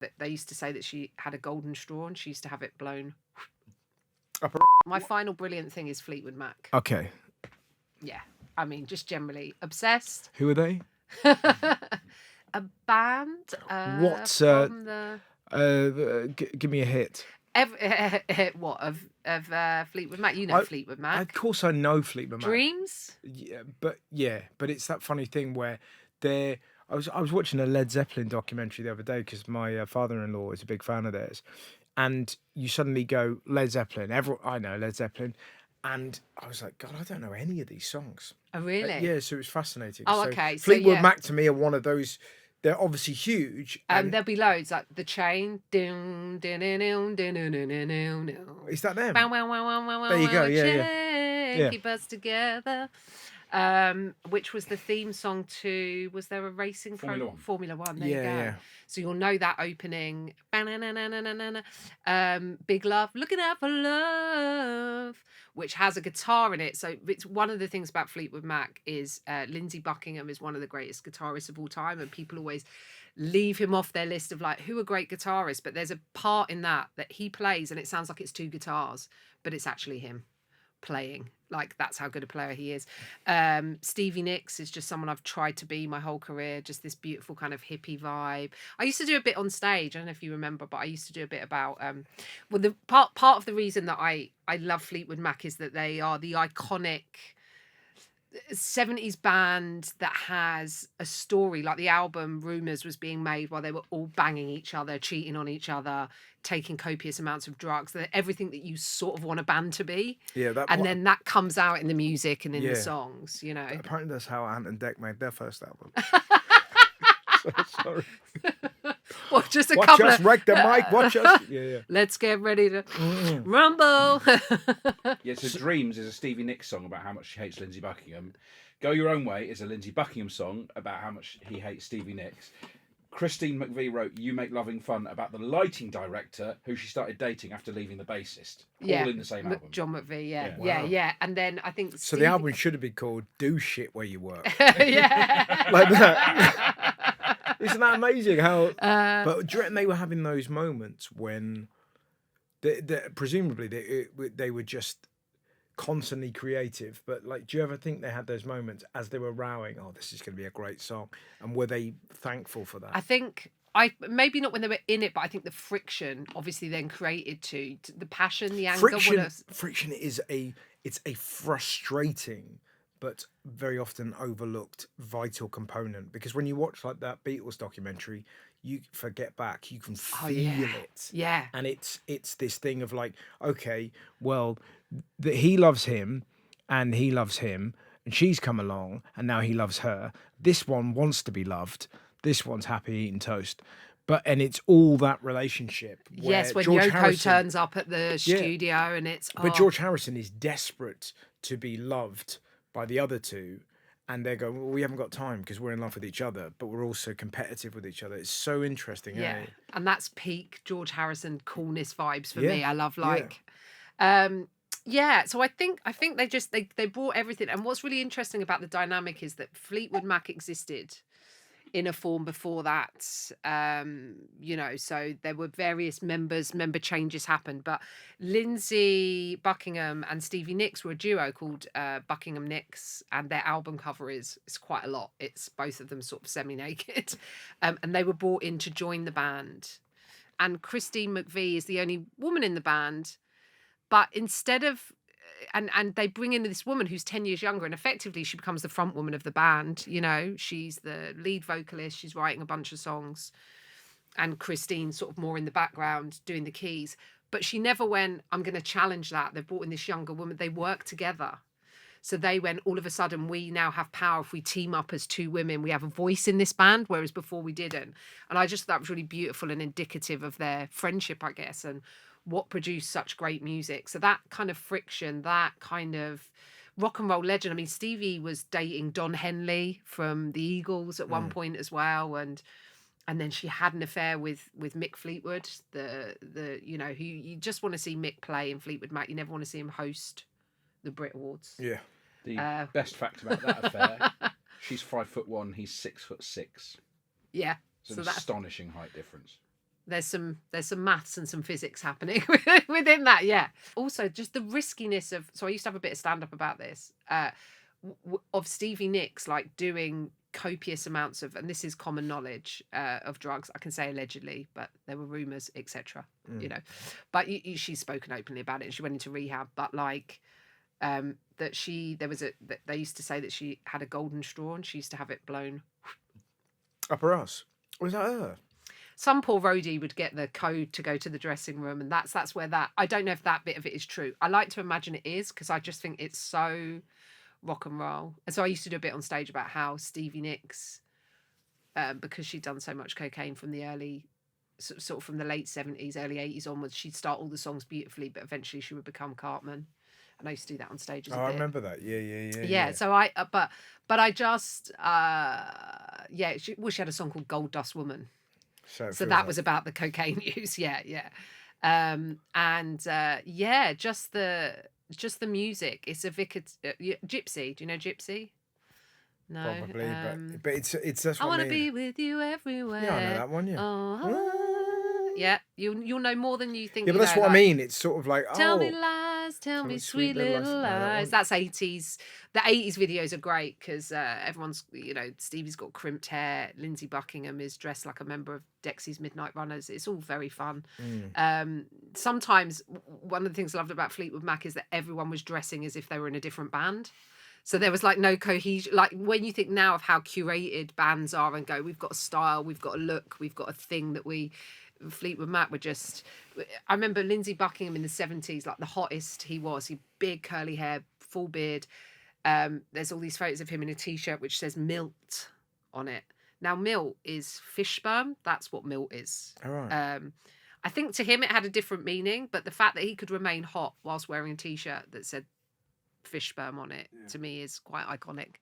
that they used to say that she had a golden straw and she used to have it blown. Up My final brilliant thing is Fleetwood Mac. Okay. Yeah, I mean, just generally obsessed. Who are they? A band. What's from the give me a hit. what of Fleetwood Mac? You know Fleetwood Mac. Of course, I know Fleetwood Mac. Dreams. Yeah, but it's that funny thing where they're. I was watching a Led Zeppelin documentary the other day because my father-in-law is a big fan of theirs, and you suddenly go Led Zeppelin. I know Led Zeppelin, and I was like, God, I don't know any of these songs. Oh, really? Yeah, so it was fascinating. Oh, okay. Fleetwood Mac to me are one of those. They're obviously huge. And there'll be loads like The Chain. Is that them? There you go. Yeah. Keep us together. Which was the theme song to? Was there a racing Formula One? There you go. Yeah. So you'll know that opening. Big Love, looking out for love, which has a guitar in it. So it's one of the things about Fleetwood Mac is Lindsey Buckingham is one of the greatest guitarists of all time, and people always leave him off their list of like who are great guitarists. But there's a part in that he plays, and it sounds like it's two guitars, but it's actually him playing. Like, that's how good a player he is. Stevie Nicks is just someone I've tried to be my whole career, just this beautiful kind of hippie vibe. I used to do a bit on stage, I don't know if you remember, but I used to do a bit about well, the part of the reason that I love Fleetwood Mac is that they are the iconic 70s band that has a story. Like the album Rumours was being made while they were all banging each other, cheating on each other, taking copious amounts of drugs. They're everything that you sort of want a band to be. Yeah, then that comes out in the music and in the songs, you know. Apparently that's how Ant and Dec made their first album. So sorry. Well, just watch couple us wreck the mic. Watch us. Yeah. Let's get ready to rumble. Yeah, so Dreams is a Stevie Nicks song about how much she hates Lindsey Buckingham. Go Your Own Way is a Lindsey Buckingham song about how much he hates Stevie Nicks. Christine McVie wrote You Make Loving Fun about the lighting director who she started dating after leaving the bassist. All in the same album. John McVie, yeah. Wow. Yeah. And then I think So the album should have been called Do Shit Where You Work. Yeah. Like that. Isn't that amazing how... but do you reckon they were having those moments when presumably they were just constantly creative, but like, do you ever think they had those moments as they were rowing, oh, this is going to be a great song, and were they thankful for that? I think maybe not when they were in it, but I think the friction obviously then created to the passion, the anger. Friction is a frustrating but very often overlooked vital component, because when you watch like that Beatles documentary, you forget back, you can feel it. Yeah. And it's this thing of like, okay, well, he loves him and he loves him and she's come along and now he loves her. This one wants to be loved. This one's happy eating toast. And it's all that relationship. Yes, when George Yoko Harrison turns up at the studio and it's... But George Harrison is desperate to be loved by the other two, and they go, well, we haven't got time because we're in love with each other, but we're also competitive with each other. It's so interesting. Yeah, and that's peak George Harrison coolness vibes for Yeah. me. I love so I think they just they brought everything. And what's really interesting about the dynamic is that Fleetwood Mac existed in a form before that, so there were various member changes happened, but Lindsey Buckingham and Stevie Nicks were a duo called Buckingham Nicks, and their album cover is quite a lot. It's both of them sort of semi-naked, and they were brought in to join the band, and Christine McVie is the only woman in the band, but instead of and they bring in this woman who's 10 years younger, and effectively she becomes the front woman of the band. You know, she's the lead vocalist. She's writing a bunch of songs, and Christine's sort of more in the background doing the keys. But she never went, I'm going to challenge that. They've brought in this younger woman. They work together. So they went, all of a sudden, we now have power. If we team up as two women, we have a voice in this band, whereas before we didn't. And I just thought that was really beautiful and indicative of their friendship, I guess, and what produced such great music. So that kind of friction, that kind of rock and roll legend. I mean, Stevie was dating Don Henley from the Eagles at one point as well, and then she had an affair with Mick Fleetwood, the who you just want to see Mick play in Fleetwood Mac. You never want to see him host the Brit Awards. Yeah. The best fact about that affair: she's 5'1", he's 6'6". Yeah. It's an astonishing height difference. There's some maths and some physics happening within that, yeah. Also, just the riskiness of. So I used to have a bit of stand up about this of Stevie Nicks like doing copious amounts of, and this is common knowledge of drugs. I can say allegedly, but there were rumors, etc. You know, but she's spoken openly about it, and she went into rehab. But like. That they used to say that she had a golden straw and she used to have it blown up her ass. Was that her? Some poor roadie would get the code to go to the dressing room, and that's where that. I don't know if that bit of it is true. I like to imagine it is because I just think it's so rock and roll. And so I used to do a bit on stage about how Stevie Nicks, because she'd done so much cocaine from the early. Sort of from the late 70s, early 80s onwards, she'd start all the songs beautifully, but eventually she would become Cartman. And I used to do that on stage as a bit. I remember that. Yeah. Yeah. So but I just, she had a song called Gold Dust Woman. So that was about the cocaine use. Yeah. Just the music. It's a Gypsy. Do you know Gypsy? No. Probably, but it's that's what I want to be with you everywhere. Yeah, I know that one. Yeah. Oh, yeah. You'll know more than you think. Yeah, but that's what I mean. It's sort of like tell me lies, tell me sweet little lies. That's 80s. The 80s videos are great because everyone's, Stevie's got crimped hair. Lindsey Buckingham is dressed like a member of Dexy's Midnight Runners. It's all very fun. Sometimes one of the things I loved about Fleetwood Mac is that everyone was dressing as if they were in a different band. So there was like no cohesion. Like when you think now of how curated bands are and go, we've got a style, we've got a look, we've got a thing that Fleetwood Mac were just. I remember Lindsey Buckingham in the 70s, like the hottest he was. He big curly hair, full beard. There's all these photos of him in a t-shirt which says milt on it. Now milt is fish sperm. That's what milt is. All right. I think to him it had a different meaning, but the fact that he could remain hot whilst wearing a t-shirt that said fish sperm on it to me is quite iconic.